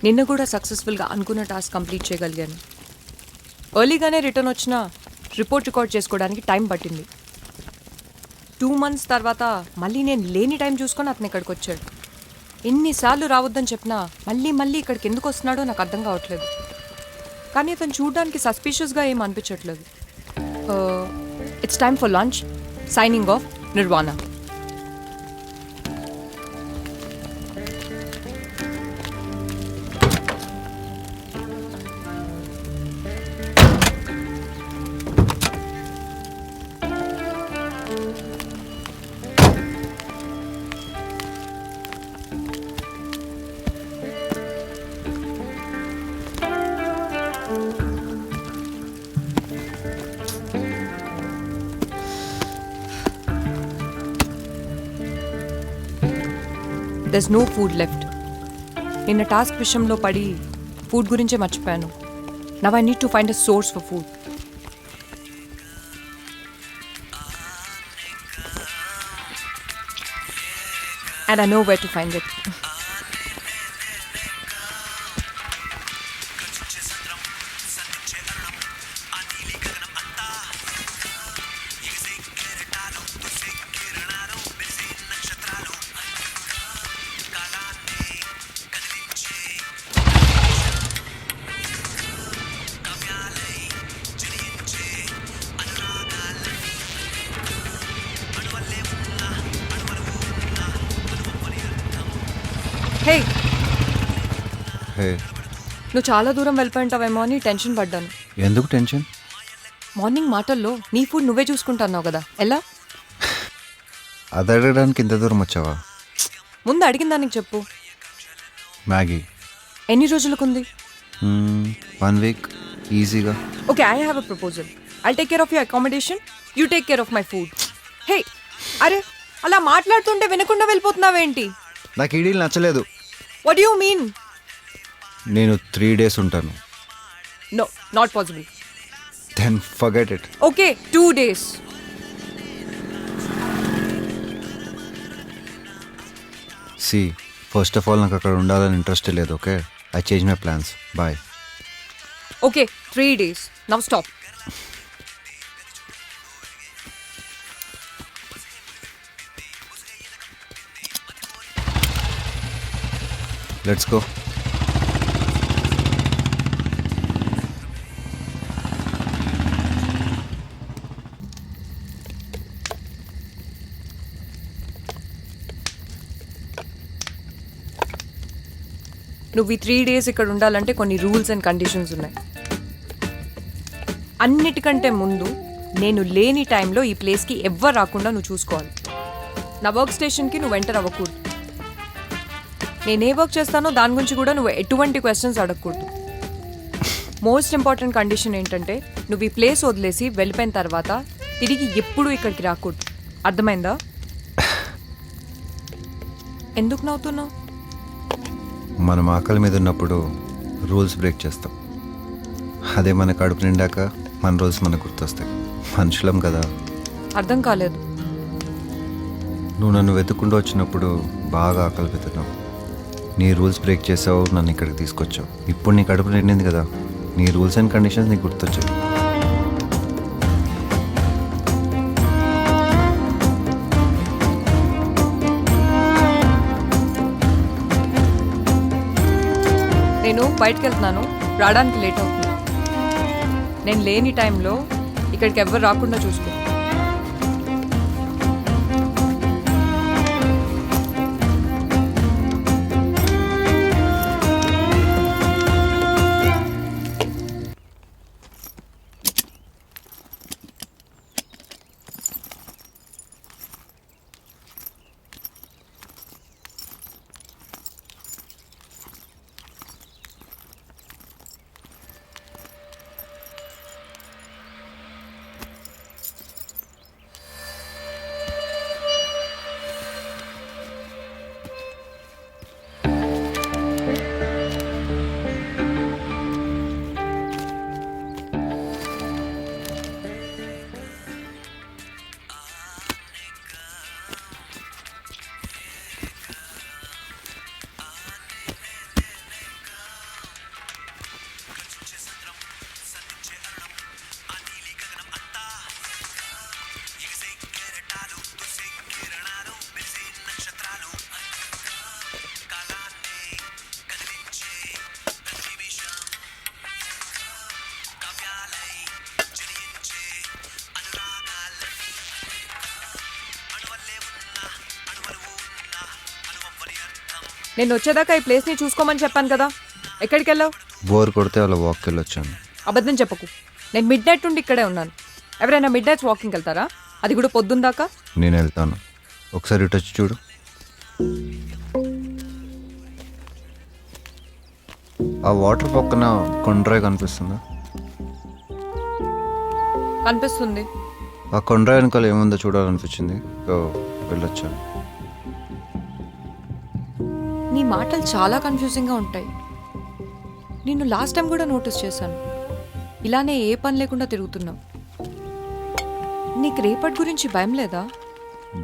నిన్న కూడా సక్సెస్ఫుల్గా అనుకున్న టాస్క్ కంప్లీట్ చేయగలిగాను. ఎర్లీగానే రిటర్న్ వచ్చిన రిపోర్ట్ రికార్డ్ చేసుకోవడానికి టైం పట్టింది. 2 months తర్వాత మళ్ళీ నేను లేని టైం చూసుకొని అతను ఇక్కడికి వచ్చాడు. ఎన్నిసార్లు రావద్దని చెప్పినా మళ్ళీ మళ్ళీ ఇక్కడికి ఎందుకు వస్తున్నాడో నాకు అర్థం కావట్లేదు. కానీ అతను చూడడానికి సస్పీషియస్గా ఏం అనిపించట్లేదు. It's time for lunch. Signing off, Nirvana. There's no food left. నిన్న టాస్క్ విషయంలో పడి ఫుడ్ గురించే మర్చిపోయాను. Now I need to find a source for food. And I know where to find it. Hey, హే, నువ్వు చాలా దూరం వెళ్ళిపోయింటావేమో అని టెన్షన్ పడ్డాను. ఎందుకు టెన్షన్? మార్నింగ్ మాటల్లో నీ ఫుడ్ నువ్వే చూసుకుంటున్నావు కదా, ఎలా? అది అడగడానికి ఇంత దూరం వచ్చావా? ముందు అడిగిన దానికి చెప్పు. మ్యాగీ. ఎన్ని రోజులకుంది? 1 week ఈజీగా. Okay, I have a proposal. I'll take care of your accommodation, you take care of my food. Hey, అరే అలా మాట్లాడుతుంటే వినకుండా వెళ్ళిపోతున్నావేంటి? నాకు ఈ డీల్ నచ్చలేదు. What you mean? నేను 3 days ఉంటాను. No, not possible. Then forget it. Okay, 2 days. See, first of all నాకు అక్కడ ఉండాలని ఇంట్రెస్ట్ లేదు. Okay, I change my plans. Bye. Okay, 3 days. Now stop. Let's go. నువ్వు ఈ 3 days ఇక్కడ ఉండాలంటే కొన్ని రూల్స్ అండ్ కండిషన్స్ ఉన్నాయి. అన్నిటికంటే ముందు నేను లేని టైంలో ఈ ప్లేస్కి ఎవ్వరు రాకుండా నువ్వు చూసుకోవాలి. నా వర్క్ స్టేషన్కి నువ్వు ఎంటర్ అవ్వకూడదు. నేను ఏ వర్క్ చేస్తానో దాని గురించి కూడా నువ్వు ఎటువంటి క్వశ్చన్స్ అడగకూడదు. మోస్ట్ ఇంపార్టెంట్ కండిషన్ ఏంటంటే నువ్వు ఈ ప్లేస్ వదిలేసి వెళ్ళిపోయిన తర్వాత తిరిగి ఎప్పుడూ ఇక్కడికి రాకూడదు. అర్థమైందా? ఎందుకు నవ్వుతున్నావు? మనం ఆకలి మీద ఉన్నప్పుడు రూల్స్ బ్రేక్ చేస్తాం. అదే మన కడుపు నిండాక మన రూల్స్ మనకు గుర్తొస్తాయి. మనుషులం కదా. అర్థం కాలేదు. నువ్వు నన్ను వెతుక్కుంటూ వచ్చినప్పుడు బాగా ఆకలి పెడుతున్నావు. నీ రూల్స్ బ్రేక్ చేసావు, నన్ను ఇక్కడికి తీసుకొచ్చావు. ఇప్పుడు నీ కడుపు నిండింది కదా, నీ రూల్స్ అండ్ కండిషన్స్ నీకు గుర్తొచ్చాయి. నేను బయటకు వెళ్తున్నాను, రావడానికి లేట్ అవుతుంది. నేను లేని టైంలో ఇక్కడికి ఎవ్వరు రాకుండా చూసుకో. నేను వచ్చేదాకా ఈ ప్లేస్ని చూసుకోమని చెప్పాను కదా, ఎక్కడికి వెళ్ళావు? బోర్ కొడితే అలా వాక్కి వెళ్ళొచ్చాను. అబద్ధం చెప్పకు. నేను మిడ్ నైట్ నుండి ఇక్కడే ఉన్నాను. ఎవరైనా మిడ్ నైట్స్ వాకింగ్ వెళ్తారా? అది కూడా పొద్దున్న దాకా. నేను వెళ్తాను. ఒకసారి ఇటు వచ్చి చూడు. ఆ వాటర్ పక్కన కొండ్రాయి కనిపిస్తుందా? కనిపిస్తుంది. ఆ కొండ్రాయి వెనకాల ఏముందో చూడాలనిపించింది, సో వెళ్ళొచ్చాను. నీ మాటలు చాలా కన్ఫ్యూజింగ్గా ఉంటాయి. నిన్ను లాస్ట్ టైం కూడా నోటీస్ చేశాను. ఇలానే ఏ పని లేకుండా తిరుగుతున్నావు. నీకు రేపటి గురించి భయం లేదా?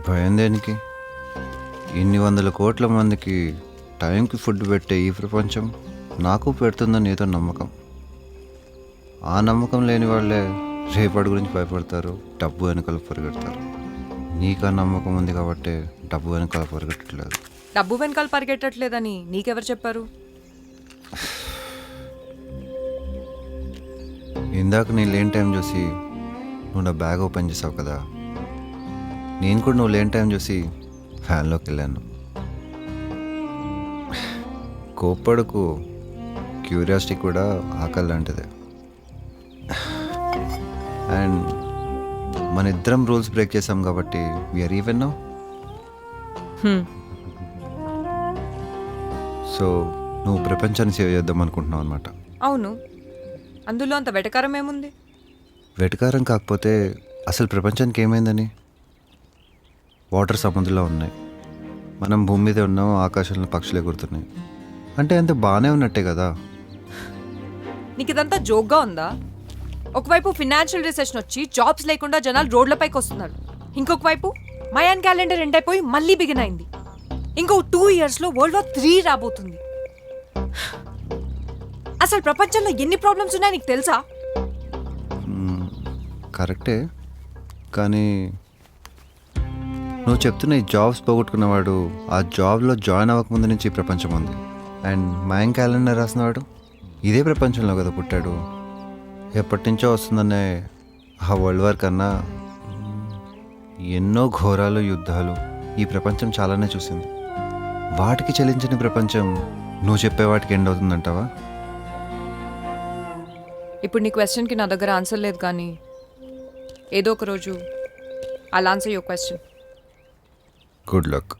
భయం దేనికి? ఇన్ని వందల కోట్ల మందికి టైంకి ఫుడ్ పెట్టే ఈ ప్రపంచం నాకు పెడుతుందని ఏదో నమ్మకం. ఆ నమ్మకం లేని వాళ్ళే రేపటి గురించి భయపడతారు, డబ్బు వెనకాల పరిగెడతారు. నీకు ఆ నమ్మకం ఉంది కాబట్టి డబ్బు వెనకాల పరిగెట్టట్లేదు. డబ్బు వెనకాల పరిగెట్టట్లేదని నీకెవరు చెప్పారు? ఇందాక నేను లేని టైం చూసి నువ్వు నా బ్యాగ్ ఓపెన్ చేసావు కదా, నేను కూడా నువ్వు లేని టైం చూసి ఫ్యాన్లోకి వెళ్ళాను. కోప్పడుకు, క్యూరియాసిటీ కూడా ఆకలి లాంటిదే. అండ్ మన ఇద్దరం రూల్స్ బ్రేక్ చేసాం కాబట్టి వీఆర్ ఈవెన్ నౌ. సో నువ్వు ప్రపంచాన్ని సేవ్ చేద్దాం అనుకుంటున్నావు అనమాట. అవును, అందులో అంత వెటకారం ఏముంది? వెటకారం కాకపోతే అసలు ప్రపంచానికి ఏమైందని? వాటర్ సముద్రంలో ఉన్నాయి, మనం భూమి మీదే ఉన్నాం, ఆకాశంలో పక్షులు ఎగురుతున్నాయి. అంటే అంత బాగానే ఉన్నట్టే కదా. నీకు ఇదంతా జోక్గా ఉందా? ఒకవైపు ఫినాన్షియల్ రిసెషన్ వచ్చి జాబ్స్ లేకుండా జనాలు రోడ్లపైకి వస్తున్నారు. ఇంకొక వైపు మయాన్ క్యాలెండర్ ఎండ్ అయిపోయి మళ్ళీ బిగిన్ అయింది. ఇంకో 2 yearsలో World War III రాబోతుంది. అసలు ప్రపంచంలో ఎన్ని ప్రాబ్లమ్స్ ఉన్నాయో నీకు తెలుసా? కరెక్టే, కానీ నువ్వు చెప్తున్న ఈ జాబ్స్ పోగొట్టుకున్నవాడు ఆ జాబ్లో జాయిన్ అవ్వకముందు నుంచి ఈ ప్రపంచం ఉంది. అండ్ మయం క్యాలెండర్ రాసినవాడు ఇదే ప్రపంచంలో కదా పుట్టాడు. ఎప్పటి నుంచో వస్తుందనే ఆ వరల్డ్ వార్ కన్నా ఎన్నో ఘోరాలు, యుద్ధాలు ఈ ప్రపంచం చాలానే చూసింది. వాటికి చెల్లించిన ప్రపంచం నువ్వు చెప్పే వాటికి ఎండ్ అవుతుందంటావా? ఇప్పుడు నీ క్వశ్చన్కి నా దగ్గర ఆన్సర్ లేదు, కానీ ఏదో ఒక రోజు I'll answer your question. Good luck.